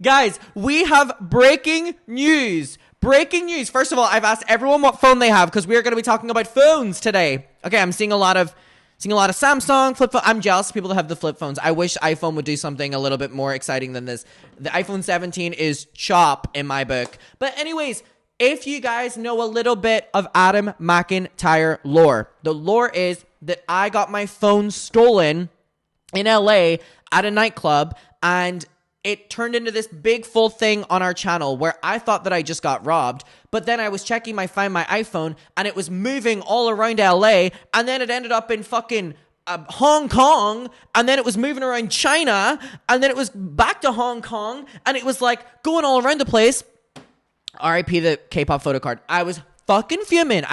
Guys, we have breaking news. Breaking news. First of all, I've asked everyone what phone they have because we are going to be talking about phones today. Okay, I'm seeing a lot of Samsung flip phone. I'm jealous of people that have the flip phones. I wish iPhone would do something a little bit more exciting than this. The iPhone 17 is chop in my book. But anyways, if you guys know a little bit of Adam McIntyre lore, the lore is that I got my phone stolen in LA at a nightclub, and it turned into this big full thing on our channel where I thought that I just got robbed, but then I was checking my Find My iPhone and it was moving all around LA, and then it ended up in fucking Hong Kong, and then it was moving around China, and then it was back to Hong Kong, and it was like going all around the place. RIP the K-pop photo card. I was fucking fuming.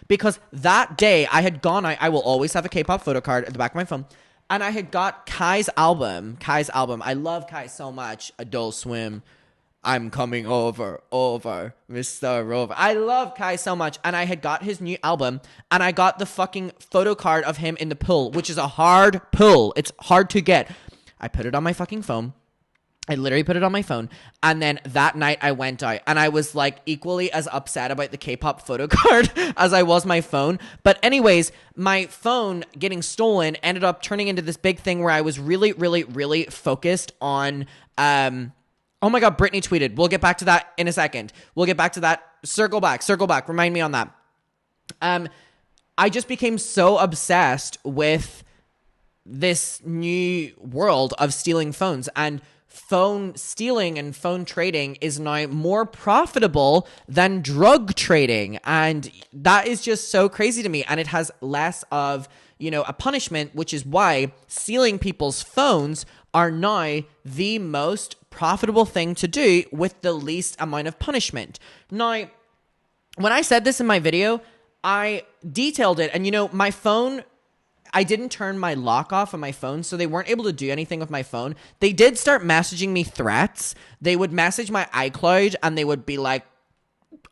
Because that day I had gone, I will always have a K-pop photo card at the back of my phone. And I had got Kai's album. I love Kai so much. Adult Swim. I'm coming over, Mr. Rover. I love Kai so much. And I had got his new album. And I got the fucking photo card of him in the pull, which is a hard pull. It's hard to get. I put it on my fucking phone. I literally put it on my phone, and then that night I went out, and I was like equally as upset about the K-pop photo card as I was my phone. But anyways, my phone getting stolen ended up turning into this big thing where I was really, really, really focused on, oh my God, Brittany tweeted. We'll get back to that in a second. We'll get back to that. Circle back. Remind me on that. I just became so obsessed with this new world of stealing phones, and phone stealing and phone trading is now more profitable than drug trading. And that is just so crazy to me. And it has less of, a punishment, which is why stealing people's phones are now the most profitable thing to do with the least amount of punishment. Now, when I said this in my video, I detailed it. And, my phone, I didn't turn my lock off on my phone, so they weren't able to do anything with my phone. They did start messaging me threats. They would message my iCloud, and they would be like,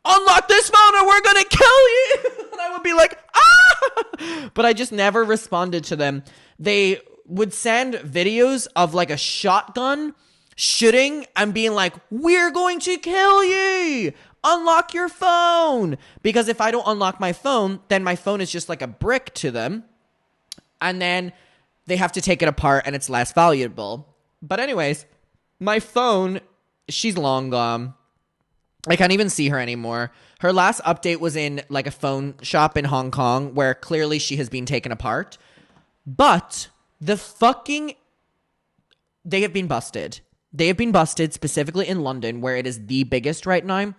unlock this phone or we're gonna kill you! And I would be like, ah! But I just never responded to them. They would send videos of like a shotgun shooting and being like, we're going to kill you! Unlock your phone! Because if I don't unlock my phone, then my phone is just like a brick to them. And then they have to take it apart and it's less valuable. But anyways, my phone, she's long gone. I can't even see her anymore. Her last update was in like a phone shop in Hong Kong where clearly she has been taken apart. But they have been busted. They have been busted specifically in London where it is the biggest right now.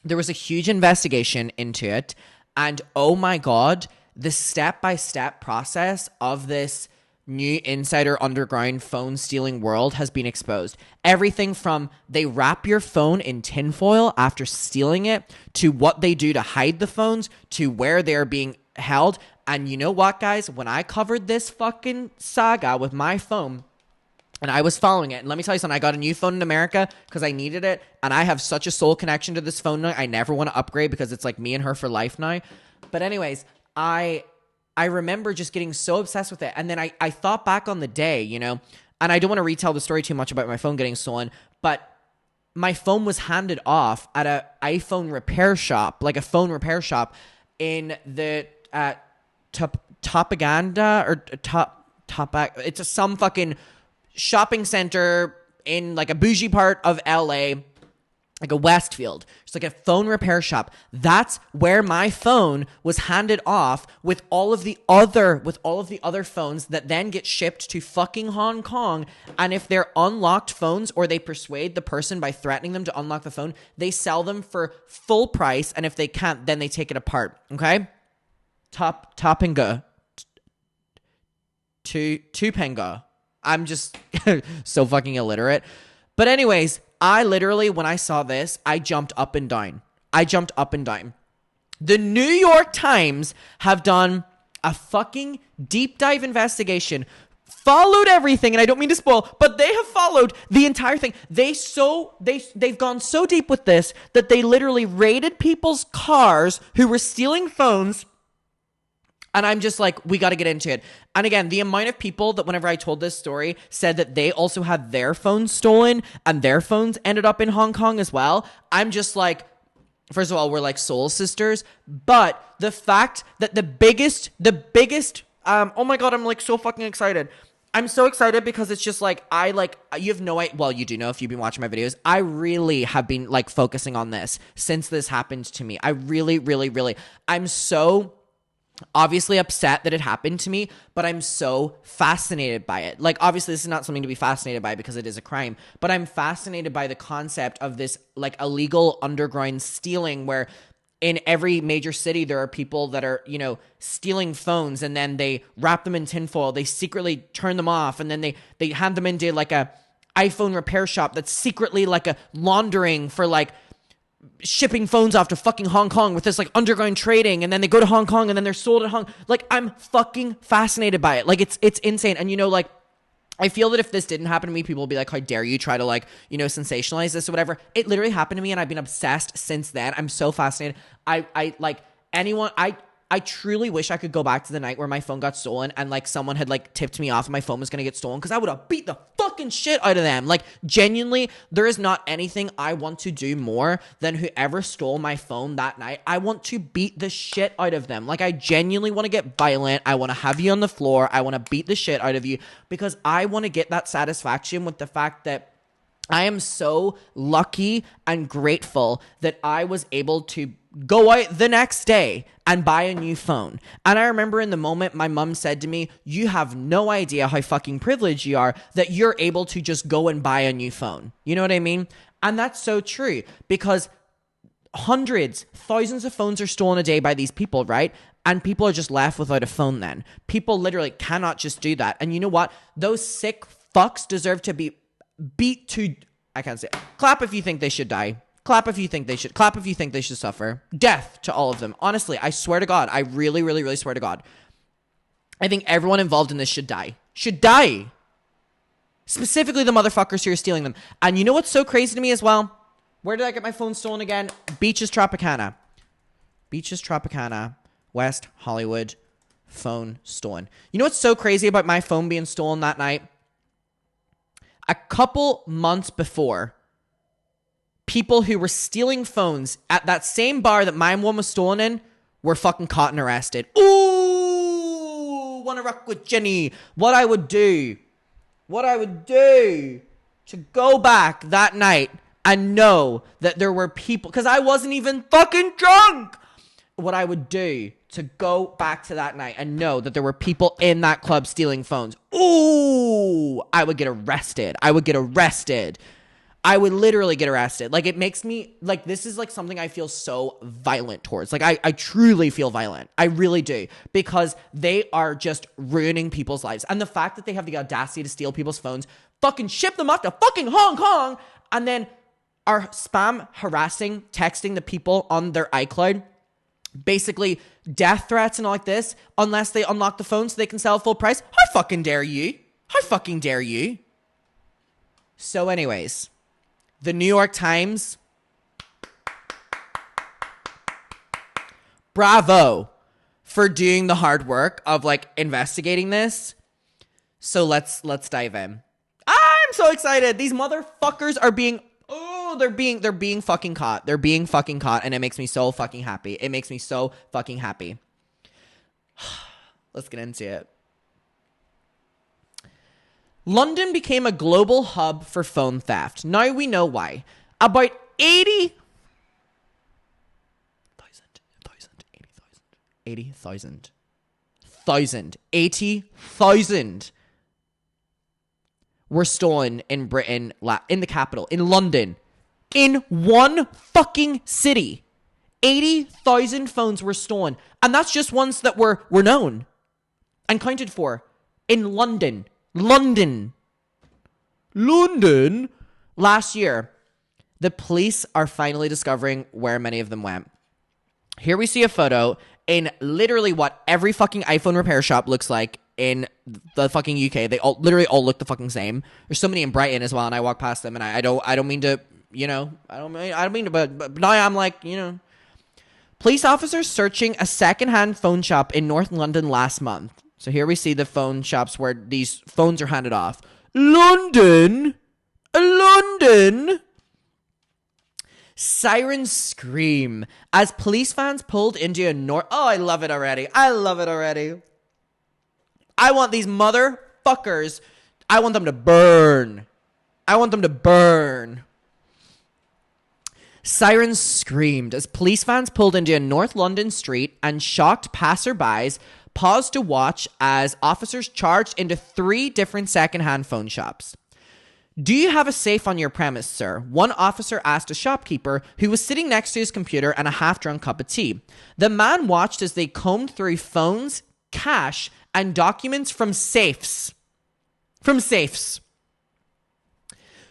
There was a huge investigation into it. And oh my God, the step-by-step process of this new insider underground phone stealing world has been exposed. Everything from they wrap your phone in tinfoil after stealing it, to what they do to hide the phones, to where they're being held. And you know what, guys? When I covered this fucking saga with my phone, and I was following it, and let me tell you something, I got a new phone in America because I needed it, and I have such a soul connection to this phone now. I never want to upgrade because it's like me and her for life now. But anyways, I remember just getting so obsessed with it. And then I thought back on the day, and I don't want to retell the story too much about my phone getting stolen, but my phone was handed off at a iPhone repair shop, like a phone repair shop in the Topaganda or Topak. It's some fucking shopping center in like a bougie part of LA. Like a Westfield. It's like a phone repair shop. That's where my phone was handed off with all of the other phones that then get shipped to fucking Hong Kong. And if they're unlocked phones, or they persuade the person by threatening them to unlock the phone, they sell them for full price. And if they can't, then they take it apart. Okay? Topanga. Tupanga. I'm just so fucking illiterate. But anyways, I literally, when I saw this, I jumped up and down. The New York Times have done a fucking deep dive investigation, followed everything, and I don't mean to spoil, but they have followed the entire thing. They've gone so deep with this that they literally raided people's cars who were stealing phones And I'm just like, we got to get into it. And again, the amount of people that whenever I told this story said that they also had their phones stolen and their phones ended up in Hong Kong as well. I'm just like, first of all, we're like soul sisters. But the fact that the biggest, oh my God, I'm like so fucking excited. I'm so excited because it's just like, you have no idea. Well, you do know if you've been watching my videos. I really have been like focusing on this since this happened to me. I really, really, really, I'm so obviously upset that it happened to me, but I'm so fascinated by it. Like, obviously this is not something to be fascinated by because it is a crime, but I'm fascinated by the concept of this like illegal underground stealing where in every major city, there are people that are, you know, stealing phones and then they wrap them in tinfoil. They secretly turn them off and then they hand them into like a iPhone repair shop that's secretly like a laundering for like shipping phones off to fucking Hong Kong with this like underground trading. And then they go to Hong Kong and then they're sold at Like, I'm fucking fascinated by it. Like, it's insane. And, you know, like, I feel that if this didn't happen to me, people will be like, how dare you try to like, you know, sensationalize this or whatever. It literally happened to me and I've been obsessed since then. I'm so fascinated. I like anyone, I truly wish I could go back to the night where my phone got stolen and like someone had like tipped me off and my phone was going to get stolen because I would have beat the fucking shit out of them. Like, genuinely, there is not anything I want to do more than whoever stole my phone that night. I want to beat the shit out of them. Like, I genuinely want to get violent. I want to have you on the floor. I want to beat the shit out of you because I want to get that satisfaction with the fact that I am so lucky and grateful that I was able to go out the next day and buy a new phone. And I remember in the moment my mom said to me, you have no idea how fucking privileged you are that you're able to just go and buy a new phone. You know what I mean? And that's so true because hundreds, thousands of phones are stolen a day by these people, right? And people are just left without a phone then. People literally cannot just do that. And you know what? Those sick fucks deserve to be beat to, I can't say, clap if you think they should die. Clap if you think they should. Clap if you think they should suffer. Death to all of them. Honestly, I swear to God. I really, really, really swear to God. I think everyone involved in this should die. Should die. Specifically the motherfuckers who are stealing them. And you know what's so crazy to me as well? Where did I get my phone stolen again? Beaches Tropicana. Beaches Tropicana. West Hollywood. Phone stolen. You know what's so crazy about my phone being stolen that night? A couple months before, people who were stealing phones at that same bar that my one was stolen in were fucking caught and arrested. Ooh, wanna rock with Jenny. What I would do to go back that night and know that there were people, because I wasn't even fucking drunk. What I would do to go back to that night and know that there were people in that club stealing phones. Ooh, I would get arrested. I would literally get arrested. Like, it makes me, like, this is like something I feel so violent towards. Like, I truly feel violent. I really do. Because they are just ruining people's lives. And the fact that they have the audacity to steal people's phones, fucking ship them off to fucking Hong Kong, and then are spam harassing, texting the people on their iCloud, basically death threats and all like this, unless they unlock the phone so they can sell at full price. How fucking dare you? How fucking dare you? So anyways, the New York Times, bravo for doing the hard work of like investigating this. So let's dive in. I'm so excited. These motherfuckers are being, they're being fucking caught. They're being fucking caught, and it makes me so fucking happy. It makes me so fucking happy. Let's get into it. London became a global hub for phone theft. Now we know why. About 80,000 were stolen in Britain, in the capital, in London. In one fucking city. 80,000 phones were stolen. And that's just ones that were known and counted for. In London. Last year, the police are finally discovering where many of them went. Here we see a photo in literally what every fucking iPhone repair shop looks like in the fucking UK. They all literally all look the fucking same. There's so many in Brighton as well, and I walk past them, and I don't mean to, you know, I don't mean to, but now I'm like, you know. Police officers searching a secondhand phone shop in North London last month. So here we see the phone shops where these phones are handed off. London? London? Sirens scream as police vans pulled into a Oh, I love it already. I love it already. I want these motherfuckers. I want them to burn. I want them to burn. Sirens screamed as police vans pulled into a North London street and shocked passerbys paused to watch as officers charged into 3 different secondhand phone shops. Do you have a safe on your premise, sir? One officer asked a shopkeeper who was sitting next to his computer and a half-drunk cup of tea. The man watched as they combed through phones, cash, and documents from safes. From safes.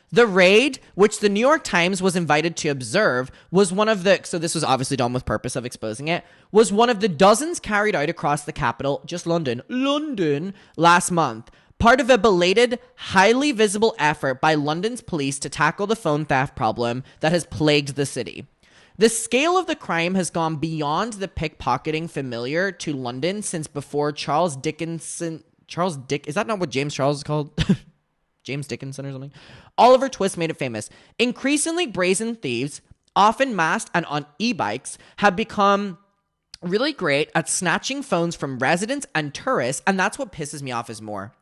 The raid, which the New York Times was invited to observe, was one of the, so this was obviously done with purpose of exposing it, was one of the dozens carried out across the capital, just London, last month. Part of a belated, highly visible effort by London's police to tackle the phone theft problem that has plagued the city. The scale of the crime has gone beyond the pickpocketing familiar to London since before is that not what James Charles is called? James Dickinson or something? Oliver Twist made it famous. Increasingly brazen thieves, often masked and on e-bikes, have become really great at snatching phones from residents and tourists, and that's what pisses me off is more.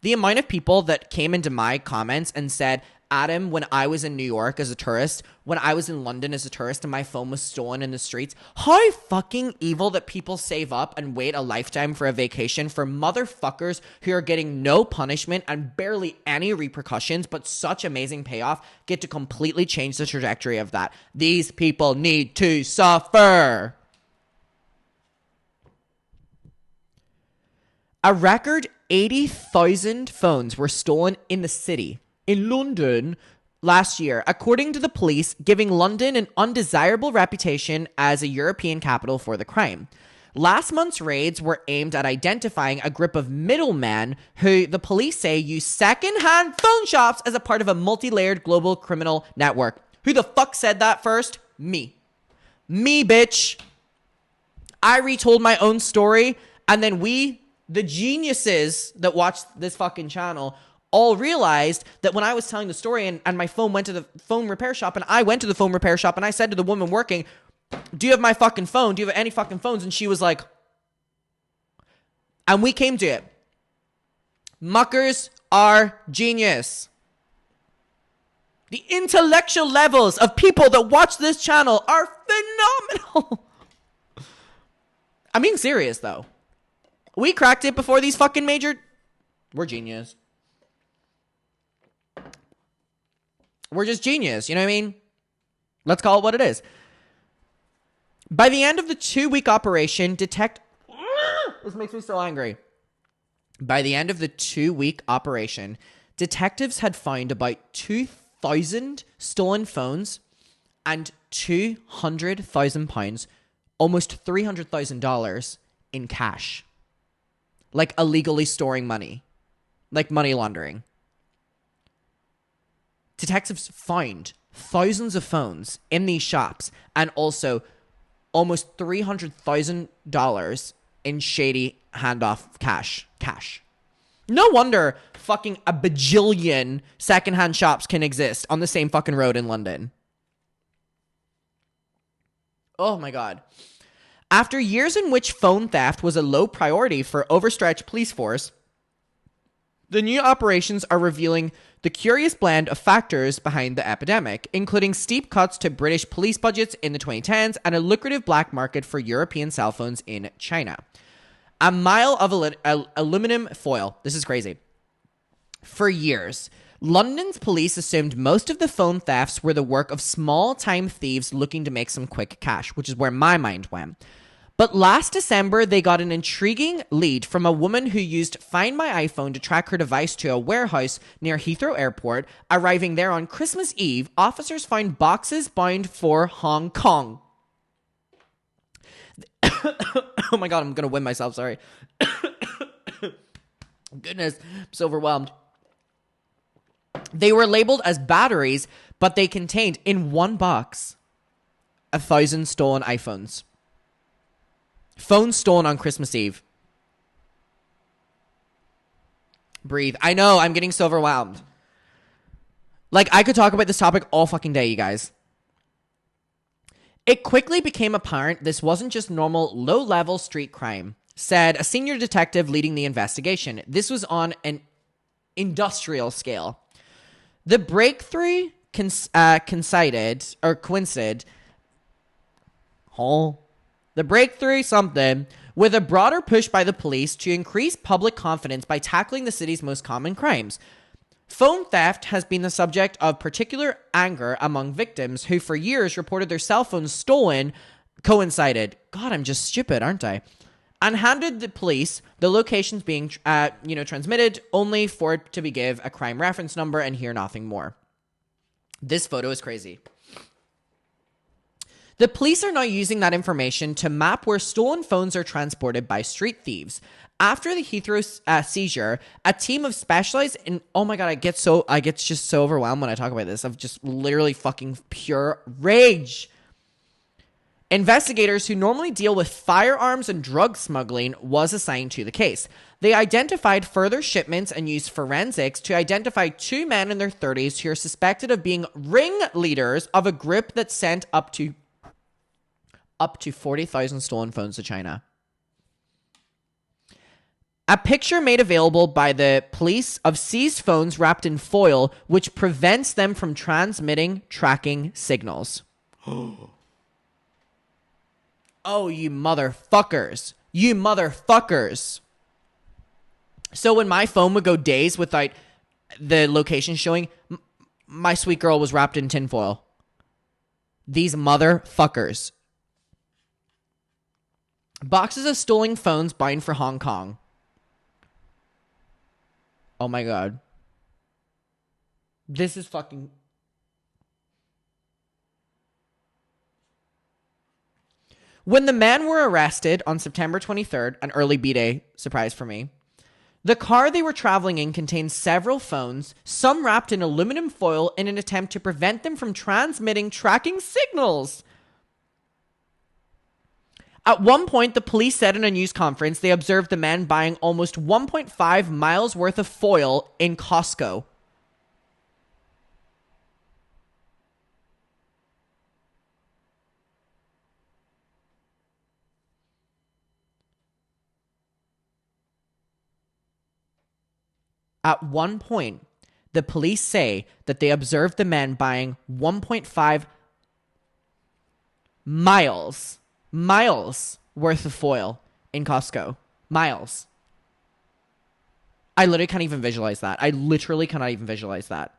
The amount of people that came into my comments and said, Adam, when I was in New York as a tourist, when I was in London as a tourist and my phone was stolen in the streets, how fucking evil that people save up and wait a lifetime for a vacation for motherfuckers who are getting no punishment and barely any repercussions, but such amazing payoff, get to completely change the trajectory of that. These people need to suffer. A record 80,000 phones were stolen in the city, in London, last year, according to the police, giving London an undesirable reputation as a European capital for the crime. Last month's raids were aimed at identifying a group of middlemen who the police say use second-hand phone shops as a part of a multi-layered global criminal network. Who the fuck said that first? Me. Me, bitch. I retold my own story, and then the geniuses that watched this fucking channel all realized that when I was telling the story and my phone went to the phone repair shop and I went to the phone repair shop and I said to the woman working, do you have my fucking phone? Do you have any fucking phones? And she was like, and we came to it. Muckers are genius. The intellectual levels of people that watch this channel are phenomenal. I'm being serious though. We cracked it before these fucking we're genius. We're just genius, you know what I mean? Let's call it what it is. By the end of the 2-week operation, this makes me so angry. By the end of the 2-week operation, detectives had found about 2,000 stolen phones and £200,000, almost $300,000 in cash. Like illegally storing money. Like money laundering. Detectives found thousands of phones in these shops and also almost $300,000 in shady handoff cash. No wonder fucking a bajillion secondhand shops can exist on the same fucking road in London. Oh my God. After years in which phone theft was a low priority for overstretched police force, the new operations are revealing the curious blend of factors behind the epidemic, including steep cuts to British police budgets in the 2010s and a lucrative black market for European cell phones in China. A mile of aluminum foil. This is crazy. For years, London's police assumed most of the phone thefts were the work of small-time thieves looking to make some quick cash, which is where my mind went. But last December, they got an intriguing lead from a woman who used Find My iPhone to track her device to a warehouse near Heathrow Airport. Arriving there on Christmas Eve, officers found boxes bound for Hong Kong. Oh my God, I'm going to win myself, sorry. Goodness, I'm so overwhelmed. They were labeled as batteries, but they contained in one box 1,000 stolen iPhones. Phones stolen on Christmas Eve. Breathe. I know, I'm getting so overwhelmed. Like, I could talk about this topic all fucking day, you guys. It quickly became apparent this wasn't just normal low-level street crime, said a senior detective leading the investigation. This was on an industrial scale. The breakthrough coincided. The breakthrough something with a broader push by the police to increase public confidence by tackling the city's most common crimes. Phone theft has been the subject of particular anger among victims who for years reported their cell phones stolen. Coincided. God, I'm just stupid, aren't I? And handed the police the locations being transmitted only for it to be give a crime reference number and hear nothing more. This photo is crazy. The police are now using that information to map where stolen phones are transported by street thieves. After the Heathrow seizure, a team of specialized in... Oh my God, I get just so overwhelmed when I talk about this. Of just literally fucking pure rage. Investigators who normally deal with firearms and drug smuggling was assigned to the case. They identified further shipments and used forensics to identify two men in their 30s who are suspected of being ringleaders of a group that sent up to 40,000 stolen phones to China. A picture made available by the police of seized phones wrapped in foil, which prevents them from transmitting tracking signals. Oh, you motherfuckers. You motherfuckers. So when my phone would go days without the location showing, my sweet girl was wrapped in tinfoil. These motherfuckers. Boxes of stolen phones bound for Hong Kong. Oh my God. This is fucking... When the men were arrested on September 23rd, an early B-Day surprise for me, the car they were traveling in contained several phones, some wrapped in aluminum foil in an attempt to prevent them from transmitting tracking signals. At one point, the police said in a news conference they observed the men buying almost 1.5 miles worth of foil in Costco. At one point, the police say that they observed the men buying 1.5 miles worth of foil in Costco. Miles. I literally can't even visualize that. I literally cannot even visualize that.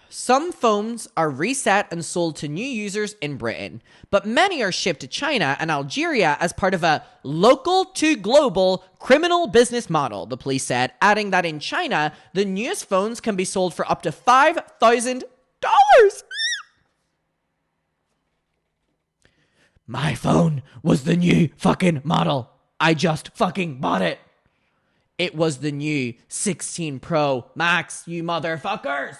Some phones are reset and sold to new users in Britain, but many are shipped to China and Algeria as part of a local to global criminal business model, the police said, adding that in China, the newest phones can be sold for up to $5,000. My phone was the new fucking model. I just fucking bought it. It was the new 16 Pro Max, you motherfuckers.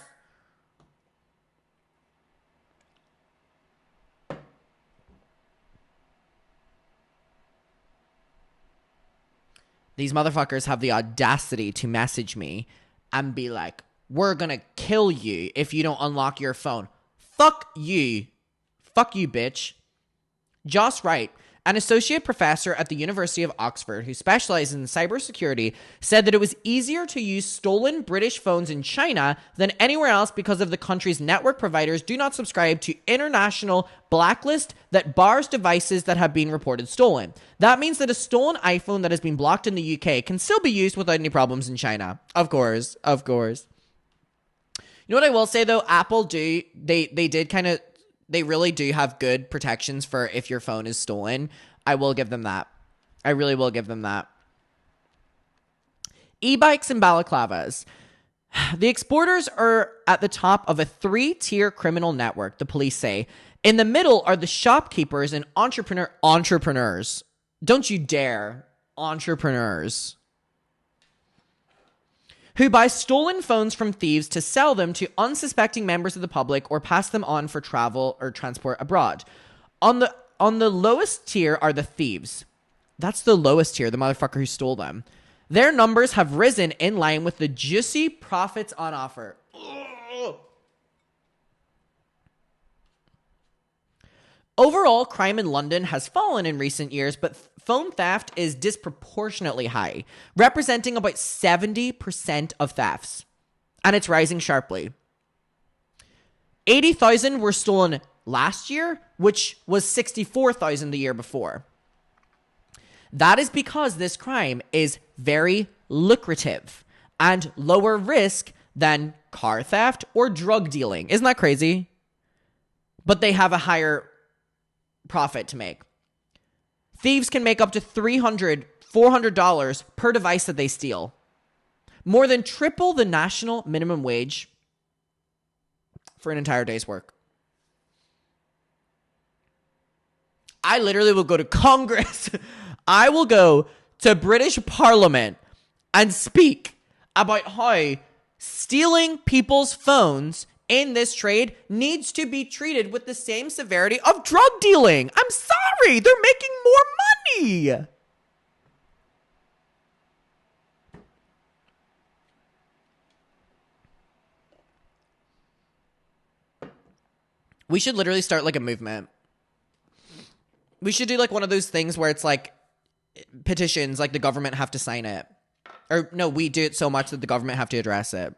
These motherfuckers have the audacity to message me and be like, we're gonna kill you if you don't unlock your phone. Fuck you. Fuck you, bitch. Joss Wright, an associate professor at the University of Oxford who specializes in cybersecurity, said that it was easier to use stolen British phones in China than anywhere else because of the country's network providers do not subscribe to international blacklist that bars devices that have been reported stolen. That means that a stolen iPhone that has been blocked in the UK can still be used without any problems in China. Of course. You know what I will say though? Apple they really do have good protections for if your phone is stolen. I will give them that. I really will give them that. E-bikes and balaclavas. The exporters are at the top of a 3-tier criminal network, the police say. In the middle are the shopkeepers and entrepreneurs. Don't you dare. Entrepreneurs. who buy stolen phones from thieves to sell them to unsuspecting members of the public or pass them on for travel or transport abroad. On the lowest tier are the thieves. That's the lowest tier, the motherfucker who stole them. Their numbers have risen in line with the juicy profits on offer. Ugh. Overall, crime in London has fallen in recent years, but phone theft is disproportionately high, representing about 70% of thefts, and it's rising sharply. 80,000 were stolen last year, which was 64,000 the year before. That is because this crime is very lucrative and lower risk than car theft or drug dealing. Isn't that crazy? But they have a higher profit to make. Thieves can make up to $300, $400 per device that they steal. More than triple the national minimum wage for an entire day's work. I literally will go to Congress. I will go to British Parliament and speak about how stealing people's phones in this trade needs to be treated with the same severity of drug dealing. I'm sorry, they're making more money. We should literally start like a movement. We should do like one of those things where it's like petitions, like the government have to sign it. Or no, we do it so much that the government have to address it.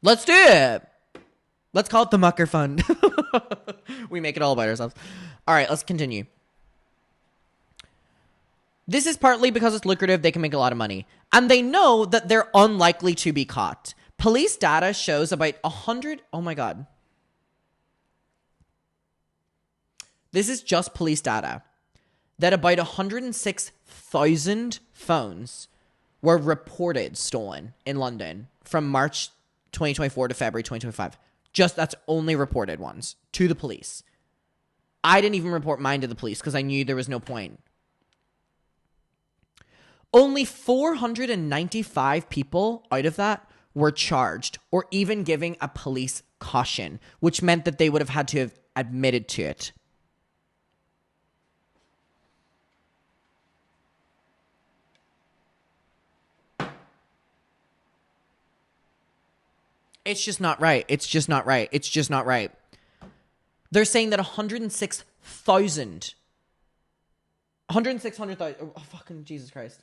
Let's do it. Let's call it the Mucker Fund. We make it all about ourselves. All right, let's continue. This is partly because it's lucrative. They can make a lot of money. And they know that they're unlikely to be caught. Police data shows about 100... Oh my God. This is just police data. That about 106,000 phones were reported stolen in London from March 2024 to February 2025. Just that's only reported ones to the police. I didn't even report mine to the police because I knew there was no point. Only 495 people out of that were charged or even giving a police caution, which meant that they would have had to have admitted to it. It's just not right. It's just not right. It's just not right. They're saying that 106,000. Oh, fucking Jesus Christ.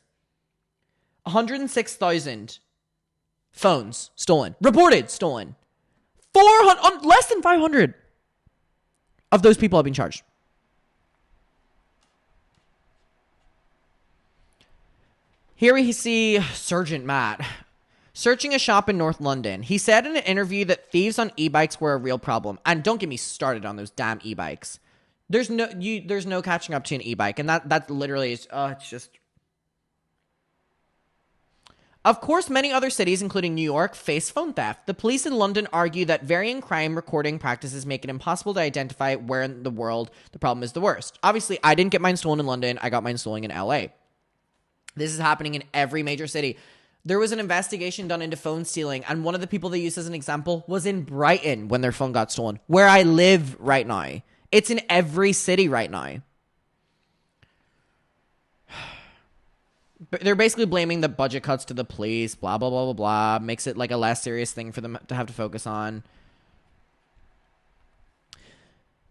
106,000 phones stolen. Reported stolen. 400, less than 500 of those people have been charged. Here we see Sergeant Matt searching a shop in North London. He said in an interview that thieves on e-bikes were a real problem. And don't get me started on those damn e-bikes. There's no catching up to an e-bike. And that literally is, it's just... Of course, many other cities, including New York, face phone theft. The police in London argue that varying crime recording practices make it impossible to identify where in the world the problem is the worst. Obviously, I didn't get mine stolen in London. I got mine stolen in LA. This is happening in every major city. There was an investigation done into phone stealing, and one of the people they used as an example was in Brighton when their phone got stolen, where I live right now. It's in every city right now. They're basically blaming the budget cuts to the police, blah, blah, blah, blah, blah. Makes it like a less serious thing for them to have to focus on.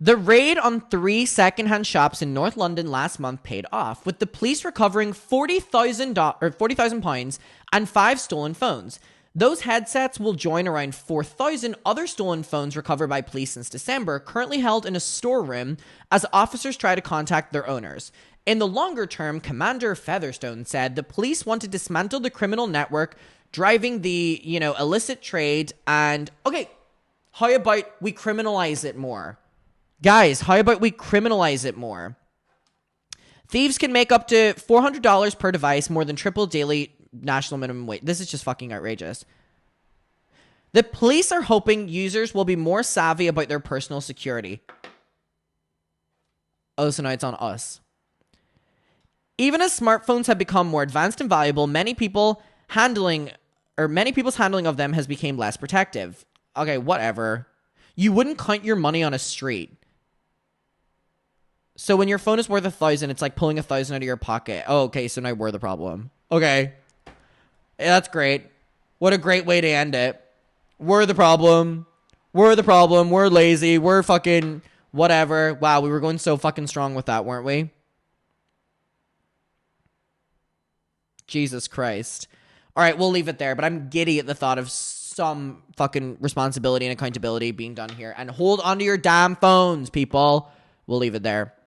The raid on 3 secondhand shops in North London last month paid off, with the police recovering £40,000 and 5 stolen phones. Those headsets will join around 4,000 other stolen phones recovered by police since December, currently held in a storeroom as officers try to contact their owners. In the longer term, Commander Featherstone said the police want to dismantle the criminal network driving the, illicit trade. And, okay, how about we criminalize it more? Guys, how about we criminalize it more? Thieves can make up to $400 per device, more than triple daily national minimum wage. This is just fucking outrageous. The police are hoping users will be more savvy about their personal security. Oh, so now it's on us. Even as smartphones have become more advanced and valuable, many people handling or many people's handling of them has become less protective. Okay, whatever. You wouldn't count your money on a street. So when your phone is worth 1,000, it's like pulling 1,000 out of your pocket. Oh, okay, so now we're the problem. Okay. Yeah, that's great. What a great way to end it. We're the problem. We're the problem. We're lazy. We're fucking whatever. Wow, we were going so fucking strong with that, weren't we? Jesus Christ. All right, we'll leave it there, but I'm giddy at the thought of some fucking responsibility and accountability being done here. And hold onto your damn phones, people. We'll leave it there.